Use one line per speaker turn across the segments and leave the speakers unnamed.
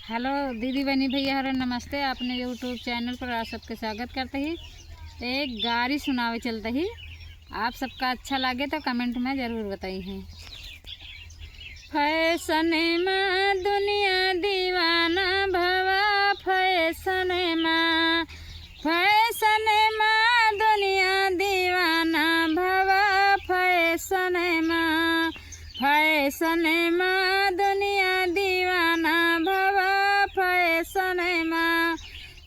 Hello दीदी बहनी भैया हरे नमस्ते। अपने यूट्यूब चैनल पर आप सबके स्वागत करते ही एक गारी सुनावे चलते ही आप सबका अच्छा लगे तो कमेंट में ज़रूर बताइए। फैशन में दुनिया दीवाना भवा, फैशन में दुनिया दीवाना भवा, फैशन में दुनिया दीवाना भवा, फैशन में।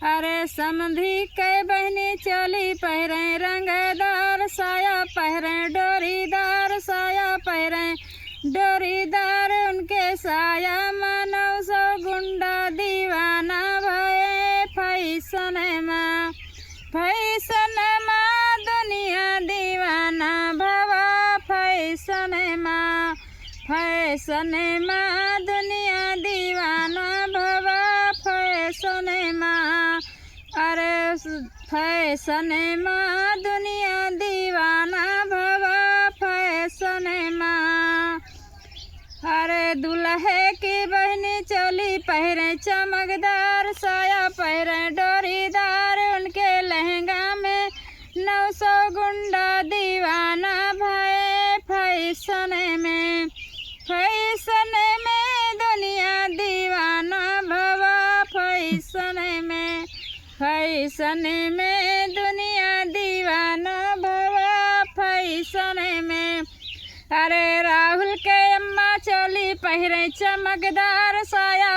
अरे समधी के बहनी चोली पहरे, रंगदार साया पहरे, डोरीदार साया पहरे, डोरीदार उनके साया मानो सो गुंडा दीवाना भये, फैशन में दुनिया दीवाना भवा, फैशन में दुनिया दीवाना भवा, फैशन में। अरे फैशन में दुनिया दीवाना भवा, फैशन में। अरे दुल्हे की बहनी चोली पहरे, चमकदार साया पहरे, डोरीदार उनके लहंगा में 900 गुंडा दीवाना भये, फैशन में दुनिया दीवाना भवा, फैशन में दुनिया दीवाना भवा, फैशन में। अरे राहुल के अम्मा चोली पहरे, चमकदार साया